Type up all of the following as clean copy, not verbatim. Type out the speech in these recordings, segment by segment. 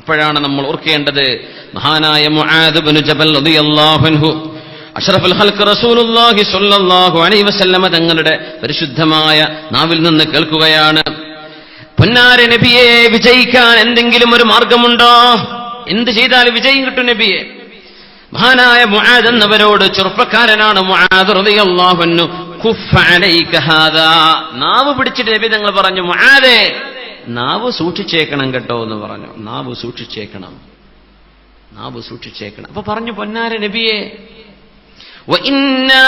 അപ്പോഴാണ് നമ്മൾ ഓർക്കേണ്ടത് മഹാനായ മുആദ് ഇബ്നു ജബൽ റളിയല്ലാഹു അൻഹു അഷ്റഫുൽ ഖൽഖ് റസൂലുള്ളാഹി സ്വല്ലല്ലാഹു അലൈഹി വസല്ലമ തങ്ങളുടെ പരിശുദ്ധമായ നാവിൽ നിന്ന് കേൾക്കുകയാണ്, പൊന്നാര നബിയെ, വിജയിക്കാൻ എന്തെങ്കിലും ഒരു മാർഗമുണ്ടോ? എന്ത് ചെയ്താൽ വിജയം കിട്ടും നബിയെ? മഹാനായ മുആദ് എന്നവരോട്, ചെറുപ്പക്കാരനാണ് മുആദ് റളിയല്ലാഹു അൻഹു, കുഫ്ഫ അലൈക ഹാദാ, നാവ് പിടിച്ചിട്ട് നബി തങ്ങൾ പറഞ്ഞു, മുആദേ, നാവ് സൂക്ഷിച്ചേക്കണം കേട്ടോ എന്ന് പറഞ്ഞു. നാവ് സൂക്ഷിച്ചേക്കണം. അപ്പൊ പറഞ്ഞു, പൊന്നാര നബിയെ, വഇന്നാ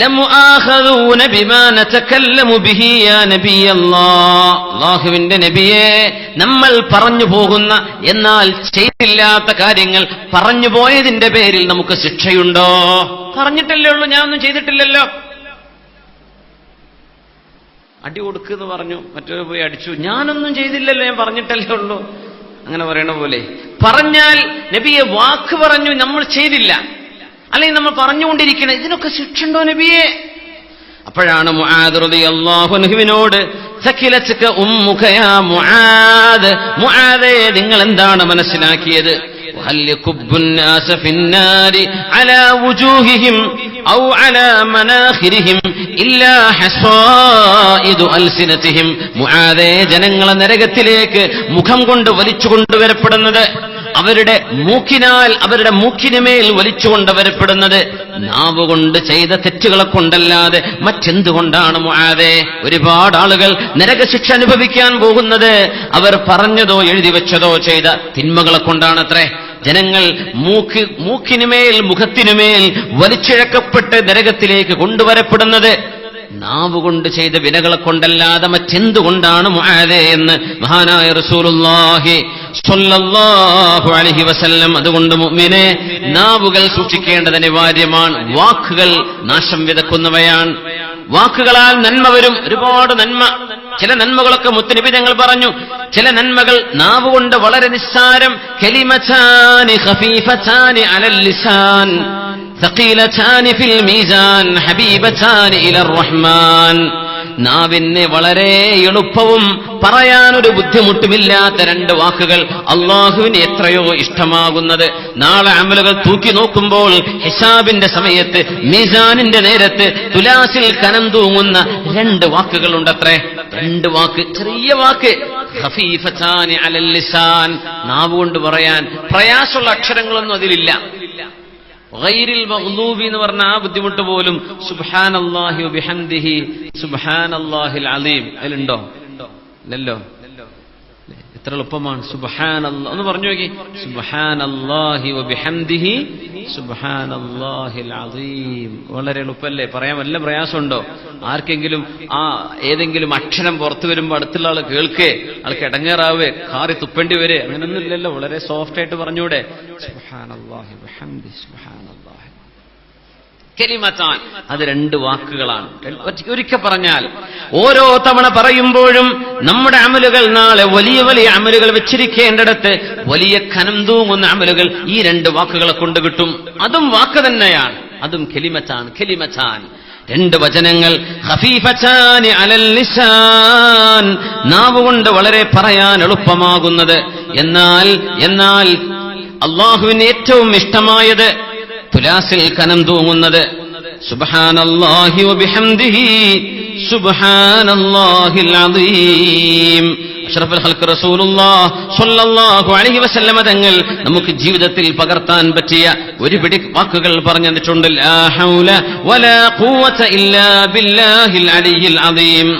ലമുആഖദൂന ബിമാ നതകല്ലമു ബിഹി യാ നബിയല്ലാഹ്, അല്ലാഹുവിന്റെ നബിയെ, നമ്മൾ പറഞ്ഞു പോകുന്ന എന്നാൽ ചെയ്തില്ലാത്ത കാര്യങ്ങൾ പറഞ്ഞു പോയതിന്റെ പേരിൽ നമുക്ക് ശിക്ഷയുണ്ടോ? പറഞ്ഞിട്ടല്ലേ ഉള്ളൂ, ഞാനൊന്നും ചെയ്തിട്ടില്ലല്ലോ. അടി കൊടുക്കുന്ന് പറഞ്ഞു, മറ്റൊരു പോയി അടിച്ചു, ഞാനൊന്നും ചെയ്തില്ലല്ലോ, ഞാൻ പറഞ്ഞിട്ടല്ലേ ഉള്ളൂ. അങ്ങനെ പറയണ പോലെ പറഞ്ഞാൽ നബിയെ വാക്ക് പറഞ്ഞു, നമ്മൾ ചെയ്തില്ല, അല്ലെങ്കിൽ നമ്മൾ പറഞ്ഞുകൊണ്ടിരിക്കണം, ഇതിനൊക്കെ ശിക്ഷയുണ്ടോ നബിയെ? അപ്പോഴാണ് മുആദ് റളിയല്ലാഹു അൻഹുവിനോട്, സകിലതുക ഉമ്മുക യാ മുആദ്, മുആദേ, നിങ്ങൾ എന്താണ് മനസ്സിലാക്കിയത്? ഹൽ യകുബ്ബുൻ നാസ ഫിന്നാരി അലാ വുജൂഹിഹിം ഔ അലാ മനാഖിരിഹിം ഇല്ലാ ഹസായിദു അൽസിനതിഹിം, മുആദേ, ജനങ്ങളെ നരകത്തിലേക്ക് മുഖം കൊണ്ട് വലിച്ചു കൊണ്ടുവരപ്പെടുന്നത്, അവരുടെ മൂക്കിനാൽ, അവരുടെ മൂക്കിനുമേൽ വലിച്ചുകൊണ്ട് വരപ്പെടുന്നത് നാവുകൊണ്ട് ചെയ്ത തെറ്റുകളെ കൊണ്ടല്ലാതെ മറ്റെന്തുകൊണ്ടാണ് മുആദേ? ഒരുപാട് ആളുകൾ നരകശിക്ഷ അനുഭവിക്കാൻ പോകുന്നത് അവർ പറഞ്ഞതോ എഴുതി വെച്ചതോ ചെയ്ത തിന്മകളെ കൊണ്ടാണത്രേ. ജനങ്ങൾ മൂക്കിനുമേൽ, മുഖത്തിനുമേൽ വലിച്ചിഴക്കപ്പെട്ട് നരകത്തിലേക്ക് കൊണ്ടുവരപ്പെടുന്നത് നാവുകൊണ്ട് ചെയ്ത വിനകളെ കൊണ്ടല്ലാതെ മറ്റെന്തുകൊണ്ടാണ് മുആദേ എന്ന് മഹാനായ റസൂലുള്ളാഹി സ്വല്ലല്ലാഹു അലൈഹി വസല്ലം. അതുകൊണ്ട് മുഅ്മിനേ, നാവുകൾ സൂക്ഷിക്കേണ്ടത് അനിവാര്യമാണ്. വാക്കുകൾ നാശം വിതക്കുന്നവയാണ്. വാക്കുകളാൽ നന്മ വരും, ഒരുപാട് നന്മ. ചില നന്മകളൊക്കെ മുത്തുനബി തങ്ങൾ പറഞ്ഞു, ചില നന്മകൾ നാവുകൊണ്ട് വളരെ നിസ്സാരം. കലിമതാനി ഖഫീഫതാനി അലൽ ലിസാൻ സഖീലതാനി ഫിൽ മീസാൻ ഹബീബതാനി ഇലർ റഹ്മാൻ. നാവിന് വളരെ എളുപ്പവും പറയാനൊരു ബുദ്ധിമുട്ടുമില്ലാത്ത രണ്ട് വാക്കുകൾ അള്ളാഹുവിന് എത്രയോ ഇഷ്ടമാകുന്നത്. നാളെ അമലുകൾ തൂക്കി നോക്കുമ്പോൾ ഹിസാബിന്റെ സമയത്ത്, മീസാനിന്റെ നേരത്ത് തുലാസിൽ കനം തൂങ്ങുന്ന രണ്ട് വാക്കുകളുണ്ടത്രേ. രണ്ട് വാക്ക്, ചെറിയ വാക്ക്. ഖഫീഫതാനി അലൽ ലിസാൻ, നാവുകൊണ്ട് പറയാൻ പ്രയാസമുള്ള അക്ഷരങ്ങളൊന്നും അതിലില്ല. ഗൈരിൽ മഗ്ദൂബി എന്ന് പറഞ്ഞ ആ ബുദ്ധിമുട്ട് പോലും സുബ്ഹാനല്ലാഹി വബിഹംദിഹി സുബ്ഹാനല്ലാഹിൽ അലീം അതിലുണ്ടോ? ഇല്ലല്ലോ. എത്ര എളുപ്പമാണ് സുബ്ഹാനല്ലാഹ് ഒന്ന് പറഞ്ഞു നോക്കി. സുബ്ഹാനല്ലാഹി വബിഹംദിഹി സുബ്ഹാനല്ലാഹിൽ അലീം. വളരെ എളുപ്പമല്ലേ? പറയാൻ വല്ല പ്രയാസമുണ്ടോ? ആർക്കെങ്കിലും ആ ഏതെങ്കിലും അക്ഷരം പുറത്തു വരുമ്പോൾ അടുത്തുള്ള ആൾ കേൾക്കേ, ആൾക്ക് ഇടങ്ങേറാവേ, കാറി തുപ്പേണ്ടി വരെ, അങ്ങനൊന്നും ഇല്ലല്ലോ. വളരെ സോഫ്റ്റ് ആയിട്ട് പറഞ്ഞൂടെ? സുബ്ഹാനല്ലാഹി വബിഹംദിഹി സുബ്ഹാനല്ലാഹി. കലിമത്താൻ, അത് രണ്ട് വാക്കുകളാണ്. ഒരിക്കൽ പറഞ്ഞാൽ ഓരോ തവണ പറയുമ്പോഴും നമ്മുടെ അമലുകൾ നാളെ വലിയ വലിയ അമലുകൾ വെച്ചിരിക്കേണ്ടിടത്ത് വലിയ കനം തൂങ്ങുന്ന അമലുകൾ ഈ രണ്ട് വാക്കുകളെ കൊണ്ട് കിട്ടും. അതും വാക്ക് തന്നെയാണ്, അതും കലിമത്താൻ. കലിമത്താൻ, രണ്ട് വചനങ്ങൾ. ഖഫീഫതാനി അലൽ ലിസാൻ, നാവുകൊണ്ട് വളരെ പറയാൻ എളുപ്പമാകുന്നത്. എന്നാൽ അല്ലാഹുവിന് ഏറ്റവും ഇഷ്ടമായത്, തുലാസിൽ കനം തൂങ്ങുന്നത്. സുബ്ഹാനല്ലാഹി വബിഹംദിഹി സുബ്ഹാനല്ലാഹിൽ അലീം. അഷ്റഫുൽ ഖൽഖ് റസൂലുള്ളാഹി സ്വല്ലല്ലാഹു അലൈഹി വസല്ലമ തങ്ങൾ നമുക്ക് ജീവിതത്തിൽ പകർത്താൻ പറ്റിയ ഒരു പിടി വാക്കുകൾ പറഞ്ഞു തന്നിട്ടുണ്ട്. ലാ ഹൗല വലാ ഖുവത ഇല്ലാ ബില്ലാഹിൽ അലിയിൽ അലീം.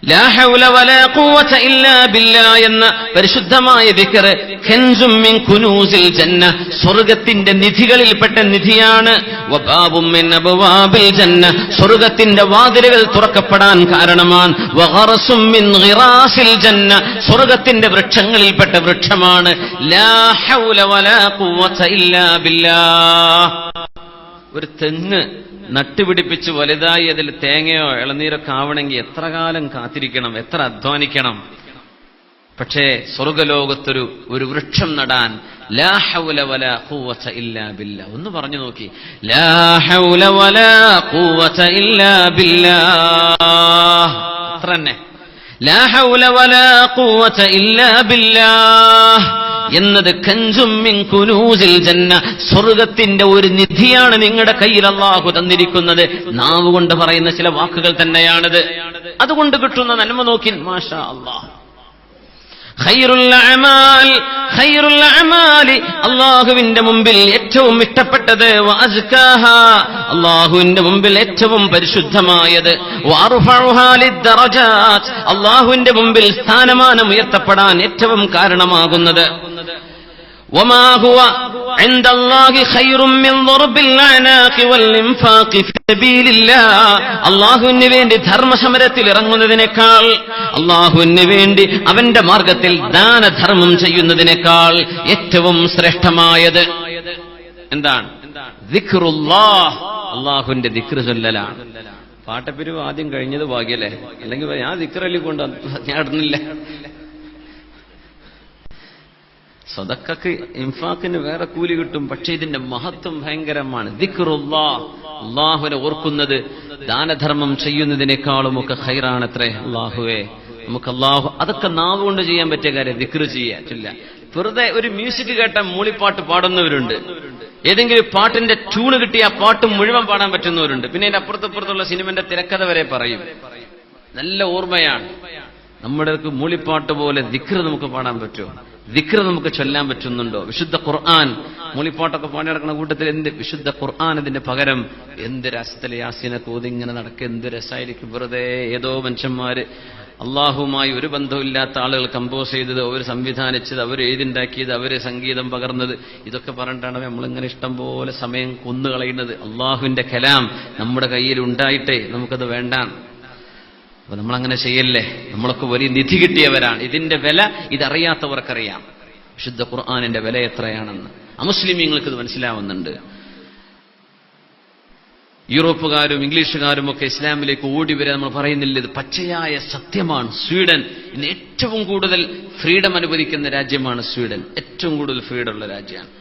ലാ ഹൗല വലാ ഖുവത ഇല്ലാ ബില്ലാഹ് എന്ന പരിശുദ്ധമായ ദിക്ർ കൻസും മിൻ കുനൂസിൽ ജന്ന, സ്വർഗ്ഗത്തിന്റെ നിധികളിൽപ്പെട്ട നിധിയാണ്. വബാബും മിൻ അബ്വാബിൽ ജന്ന, സ്വർഗ്ഗത്തിന്റെ വാതിലുകൾ തുറക്കപ്പെടാൻ കാരണമാണ്. വഗറസും മിൻ ഗിറാസിൽ ജന്ന, സ്വർഗ്ഗത്തിന്റെ വൃക്ഷങ്ങളിൽപ്പെട്ട വൃക്ഷമാണ്. ലാ ഹൗല വലാ ഖുവത ഇല്ലാ ബില്ലാഹ്. ഒരു തെങ്ങ് നട്ടുപിടിപ്പിച്ച് വലുതായി അതിൽ തേങ്ങയോ ഇളനീരൊക്കെ ആവണമെങ്കിൽ എത്ര കാലം കാത്തിരിക്കണം, എത്ര അധ്വാനിക്കണം. പക്ഷേ സ്വർഗലോകത്തൊരു വൃക്ഷം നടാൻ ലാ ഹൗല വലാ ഖുവത ഇല്ലാ ബില്ലാ. ഒന്ന് പറഞ്ഞു നോക്കി, ലാ ഹൗല വലാ ഖുവത ഇല്ലാ ബില്ലാ. അത്ര തന്നെ. ലാ ഹൗല വലാ ഖുവത ഇല്ലാ ബില്ലാഹ് എന്നത് കൻസും മിൻ കുനൂസിൽ ജന്ന, സ്വർഗത്തിന്റെ ഒരു നിധിയാണ് നിങ്ങളുടെ കയ്യിൽ അല്ലാഹു തന്നിരിക്കുന്നത്. നാവ് കൊണ്ട് പറയുന്ന ചില വാക്കുകൾ തന്നെയാണിത്. അതുകൊണ്ട് കിട്ടുന്ന നന്മ നോക്കി മാഷാ അല്ലാഹ്. ഖൈറുൽ അഅമാലി അല്ലാഹുവിന്റെ മുമ്പിൽ ഏറ്റവും ഇഷ്ടപ്പെട്ടത്, വഅസ്കാഹാ അല്ലാഹുവിന്റെ മുമ്പിൽ ഏറ്റവും പരിശുദ്ധമായത്, വഅർഫഉഹാ ലിദ്ദറജാത്ത് അല്ലാഹുവിന്റെ മുമ്പിൽ സ്ഥാനമാനം ഉയർത്തപ്പെടാൻ ഏറ്റവും കാരണമാകുന്നത്. വമാ ഹുവ ഇൻദല്ലാഹി ഖൈറും മിൻ ദർബിൽ അനാഖി വൽ ഇൻഫാഖി ഫീ സബീലില്ലാഹ് അല്ലാഹുവിന് വേണ്ടി ധർമ്മസമരത്തിൽ ഇറങ്ങുന്നതിനേക്കാൾ, അല്ലാഹുവിന് വേണ്ടി അവന്റെ മാർഗത്തിൽ ദാനധർമ്മം ചെയ്യുന്നതിനേക്കാൾ ഏറ്റവും ശ്രേഷ്ഠമായത് എന്താണ്? ദിക്റുല്ലാഹ്, അല്ലാഹുവിന്റെ ദിക്ർ ചൊല്ലലാണ്. പാട്ടപ്പിരിവ് ആദ്യം കഴിഞ്ഞത് ഭാഗ്യല്ലേ, അല്ലെങ്കിൽ ഞാൻ ദിക്റല്ലി കൊണ്ട് ഞാൻ ഇടുന്നില്ല. സദഖക്ക് ഇൻഫാഖിന് വേറെ കൂലി കിട്ടും, പക്ഷെ ഇതിന്റെ മഹത്വം ഭയങ്കരമാണ്. ദിക്റുല്ലാഹ്, അല്ലാഹുവിനെ ഓർക്കുന്നത് ദാനധർമ്മം ചെയ്യുന്നതിനേക്കാളും ഒക്കെ ഖൈറാണത്രേ. അല്ലാഹുവേ നമുക്ക് അല്ലാഹു, അതൊക്കെ നാവ് കൊണ്ട് ചെയ്യാൻ പറ്റിയ കാര്യം ദിക്ർ ചെയ്യാറ്റില്ല. വെറുതെ ഒരു മ്യൂസിക് കേട്ട മൂളിപ്പാട്ട് പാടുന്നവരുണ്ട്, ഏതെങ്കിലും പാട്ടിന്റെ ട്യൂണ് കിട്ടിയ ആ പാട്ട് മുഴുവൻ പാടാൻ പറ്റുന്നവരുണ്ട്. പിന്നെ അതിന്റെ അപ്പുറത്തപ്പുറത്തുള്ള സിനിമന്റെ തിരക്കഥ വരെ പറയും. നല്ല ഓർമ്മയാണ്. നമ്മുടെ മൂളിപ്പാട്ട് പോലെ ദിക്ർ നമുക്ക് പാടാൻ പറ്റുമോ? ദിക്ർ നമുക്ക് ചൊല്ലാൻ പറ്റുന്നുണ്ടോ? വിശുദ്ധ ഖുർആൻ മൂളിപ്പാട്ടൊക്കെ പാടി നടക്കുന്ന കൂട്ടത്തിൽ എന്ത് വിശുദ്ധ ഖുർആൻ ഇതിന്റെ പകരം എന്ത് രസത്തിലെ യാസീനെ തോതി ഇങ്ങനെ നടക്കുക, എന്ത് രസമായിരിക്കും. വെറുതെ ഏതോ മനുഷ്യന്മാര് അള്ളാഹുമായി ഒരു ബന്ധമില്ലാത്ത ആളുകൾ കമ്പോസ് ചെയ്തത്, അവർ സംവിധാനിച്ചത്, അവർ എഴുതിണ്ടാക്കിയത്, അവര് സംഗീതം പകർന്നത്, ഇതൊക്കെ പറഞ്ഞിട്ടാണ് നമ്മളിങ്ങനെ ഇഷ്ടം പോലെ സമയം കൊന്നുകളയുന്നത്. അള്ളാഹുവിന്റെ കലാം നമ്മുടെ കയ്യിൽ ഉണ്ടായിട്ടേ നമുക്കത് വേണ്ട. അപ്പൊ നമ്മളങ്ങനെ ചെയ്യല്ലേ. നമ്മളൊക്കെ വലിയ നിധി കിട്ടിയവരാണ്. ഇതിന്റെ വില ഇതറിയാത്തവർക്കറിയാം, വിശുദ്ധ ഖുർആനിന്റെ വില എത്രയാണെന്ന്. അമുസ്ലിമീങ്ങൾക്ക് ഇത് മനസ്സിലാവുന്നുണ്ട്. യൂറോപ്പുകാരും ഇംഗ്ലീഷുകാരും ഒക്കെ ഇസ്ലാമിലേക്ക് ഓടി വരെ നമ്മൾ പറയുന്നില്ല, ഇത് പച്ചയായ സത്യമാണ്. സ്വീഡൻ ഇന്ന് ഏറ്റവും കൂടുതൽ ഫ്രീഡം അനുവദിക്കുന്ന രാജ്യമാണ് സ്വീഡൻ. ഏറ്റവും കൂടുതൽ ഫ്രീഡം ഉള്ള രാജ്യമാണ്.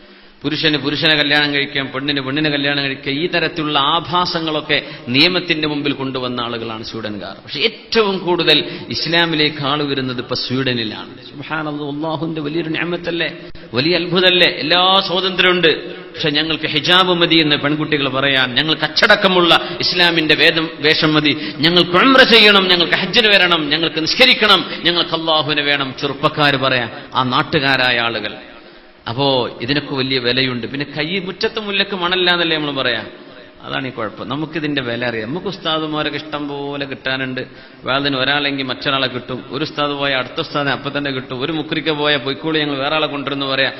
പുരുഷനെ കല്യാണം കഴിക്കാം, പെണ്ണിനെ കല്യാണം കഴിക്കാം. ഈ തരത്തിലുള്ള ആഭാസങ്ങളൊക്കെ നിയമത്തിന്റെ മുമ്പിൽ കൊണ്ടുവന്ന ആളുകളാണ് സ്വീഡൻകാർ. പക്ഷെ ഏറ്റവും കൂടുതൽ ഇസ്ലാമിലേക്ക് ആൾ വരുന്നത് ഇപ്പൊ സ്വീഡനിലാണ്. സുബ്ഹാനല്ലാഹ്, അല്ലാഹുവിന്റെ വലിയൊരു നിഅമത്തല്ലേ, വലിയ അത്ഭുതമല്ലേ. എല്ലാ സ്വാതന്ത്ര്യമുണ്ട്, പക്ഷെ ഞങ്ങൾക്ക് ഹിജാബ് മതി എന്ന് പെൺകുട്ടികൾ പറയാൻ, ഞങ്ങൾക്ക് അച്ചടക്കമുള്ള ഇസ്ലാമിന്റെ വേഷം മതി, ഞങ്ങൾക്ക് ഉംറ ചെയ്യണം, ഞങ്ങൾക്ക് ഹജ്ജിന് വരണം, ഞങ്ങൾക്ക് നിസ്കരിക്കണം, ഞങ്ങൾക്ക് അല്ലാഹുവിനെ വേണം, ചെറുപ്പക്കാർ പറയാൻ, ആ നാട്ടുകാരായ ആളുകൾ. അപ്പോ ഇതിനൊക്കെ വലിയ വിലയുണ്ട്. പിന്നെ കൈ മുറ്റത്ത് മുല്ലക്ക് മണല്ല എന്നല്ലേ നമ്മൾ പറയാം. അതാണ് ഈ കുഴപ്പം. നമുക്കിതിന്റെ വില അറിയാം. നമുക്ക് ഉസ്താദുമാരൊക്കെ ഇഷ്ടം പോലെ കിട്ടാനുണ്ട്. വേളതിന് ഒരാളെങ്കിൽ മറ്റൊരാളെ കിട്ടും, ഒരു ഉസ്താദ് പോയാൽ അടുത്ത ഉസ്താദിനെ അപ്പം തന്നെ കിട്ടും, ഒരു മുക്രിക്ക പോയാൽ പൊയ്ക്കോളി ഞങ്ങൾ വേറെ ആളെ കൊണ്ടുവരുന്നു പറയാം.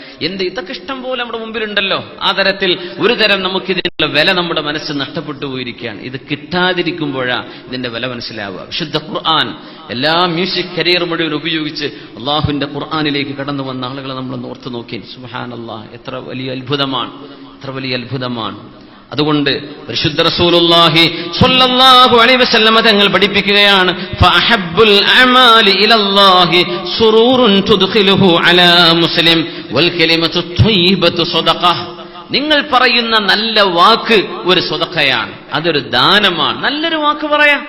ഇതൊക്കെ ഇഷ്ടം പോലെ നമ്മുടെ മുമ്പിലുണ്ടല്ലോ. ആ തരത്തിൽ ഒരു തരം നമുക്കിതിനുള്ള വില നമ്മുടെ മനസ്സ് നഷ്ടപ്പെട്ടു പോയിരിക്കുകയാണ്. ഇത് കിട്ടാതിരിക്കുമ്പോഴാണ് ഇതിന്റെ വില മനസ്സിലാവുക. വിശുദ്ധ ഖുർആൻ എല്ലാ മ്യൂസിക് കരിയർ മുഴുവൻ ഉപയോഗിച്ച് അള്ളാഹുവിന്റെ ഖുർആനിലേക്ക് കടന്നു വന്ന ആളുകളെ നമ്മൾ ഓർത്ത് നോക്കി. സുബ്ഹാനല്ലാഹ്, എത്ര വലിയ അത്ഭുതമാണ്, എത്ര വലിയ അത്ഭുതമാണ്. അതുകൊണ്ട് പരിശുദ്ധ റസൂലുള്ളാഹി സ്വല്ലല്ലാഹു അലൈഹി വസല്ലം തങ്ങൾ പഠിപ്പിക്കുകയാണ്, ഫഅഹബ്ബുൽ അഅമാലി ഇലല്ലാഹി സുറൂറുൻ തുദ്ഖിലുഹു അലാ മുസ്ലിം വൽ കലിമത്തു ത്വയ്യിബത്തു സദഖ. നിങ്ങൾ പറയുന്ന നല്ല വാക്ക് ഒരു സദഖയാണ്, അതൊരു ദാനമാണ്. നല്ലൊരു വാക്ക് പറയാം,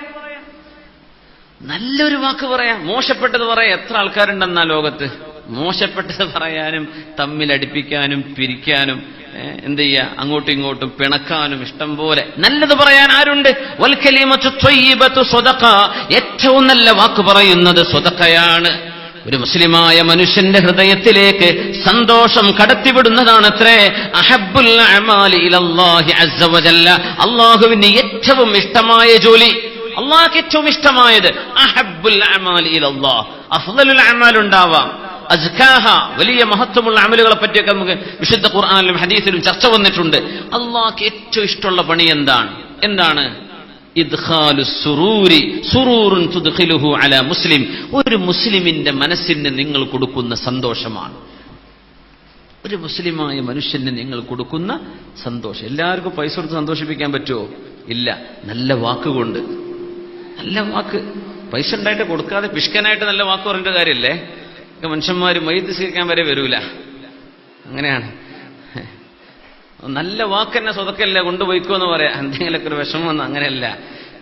നല്ലൊരു വാക്ക് പറയാം. മോശപ്പെട്ടത് പറയാം. എത്ര ആൾക്കാരുണ്ടെന്നാ ലോകത്ത് മോശപ്പെട്ടത് പറയാനും തമ്മിലടിപ്പിക്കാനും പിരിക്കാനും എന്ത് ചെയ്യാ, അങ്ങോട്ടും ഇങ്ങോട്ടും പിണക്കാനും ഇഷ്ടം പോലെ. നല്ലത് പറയാൻ ആരുണ്ട്? വൽ കലിമത്തു ത്വയ്യിബത്തു സദഖ. ഏറ്റവും നല്ല വാക്ക് പറയുന്നത് സദഖയാണ്. ഒരു മുസ്ലിമായ മനുഷ്യന്റെ ഹൃദയത്തിലേക്ക് സന്തോഷം കടത്തിവിടുന്നതാണത്രേ അഹബ്ബുൽ അഅമാലി ഇലല്ലാഹി അസ്സ വജല്ല. അല്ലാഹുവിന് ഏറ്റവും ഇഷ്ടമായ ജോലി, അല്ലാഹുവിന് ഏറ്റവും ഇഷ്ടമായത് അഹബ്ബുൽ അഅമാലി ഇലല്ലാഹ്. അഫ്ളലുൽ അഅമാൽ ഉണ്ടാവാം, അസ്കാഹ, വലിയ മഹത്വമുള്ള അമലുകളെ പറ്റിയൊക്കെ നമുക്ക് വിശുദ്ധ ഖുർആനിലും ഹദീസിലും ചർച്ച വന്നിട്ടുണ്ട്. അല്ലാഹുവിന് ഏറ്റവും ഇഷ്ടമുള്ള പണി എന്താണ്? ഇദ്ഖാലു സുറൂരി സുറൂറുൻ തുദ്ഖിലുഹു അലാ മുസ്ലിം. ഒരു മുസ്ലിമിന്റെ മനസ്സിന് നിങ്ങൾ കൊടുക്കുന്ന സന്തോഷമാണ്. ഒരു മുസ്ലിമായ മനുഷ്യന് നിങ്ങൾ കൊടുക്കുന്ന സന്തോഷം. എല്ലാവർക്കും പൈസ കൊടുത്ത് സന്തോഷിപ്പിക്കാൻ പറ്റുമോ? ഇല്ല. നല്ല വാക്കുകൊണ്ട്, നല്ല വാക്ക്. പൈസ ഉണ്ടായിട്ട് കൊടുക്കാതെ പിഷ്കനായിട്ട് നല്ല വാക്ക് പറഞ്ഞിട്ട് കാര്യമല്ലേ. മനുഷ്യന്മാർ മയ്യിത്ത് സ്വീകരിക്കാൻ വരെ വരൂല. അങ്ങനെയാണ്. നല്ല വാക്ക് തന്നെ സ്വതക്കല്ല, കൊണ്ടുപോയിക്കോ എന്ന് പറയാം. എന്തെങ്കിലുമൊക്കെ ഒരു വിഷമം വന്ന് അങ്ങനെയല്ല.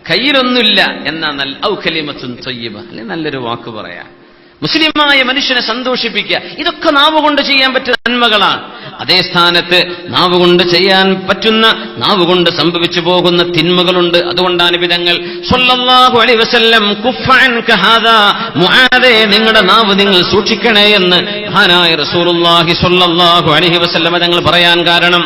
കയ്യിലൊന്നുമില്ല എന്നാ ഔ കലിമത്തുൻ ത്വയ്യിബ, അല്ലെ നല്ലൊരു വാക്ക് പറയാ, മുസ്ലിമായ മനുഷ്യനെ സന്തോഷിപ്പിക്കുക. ഇതൊക്കെ നാവ് കൊണ്ട് ചെയ്യാൻ പറ്റുന്ന നന്മകളാണ്. അതേ സ്ഥാനത്ത് നാവ് കൊണ്ട് ചെയ്യാൻ പറ്റുന്ന, നാവ് കൊണ്ട് സംഭവിച്ചു പോകുന്ന തിന്മകളുണ്ട്. അതുകൊണ്ടാണ് വിധങ്ങൾ സ്വല്ലല്ലാഹു അലൈഹി വസല്ലം കുഫ്ഫൻ കഹാദാ, മുആദേ നിങ്ങളുടെ നാവ് നിങ്ങൾ സൂക്ഷിക്കണേ എന്ന് മഹാനായ റസൂലുള്ളാഹി സ്വല്ലല്ലാഹു അലൈഹി വസല്ലം തങ്ങൾ പറയാൻ കാരണം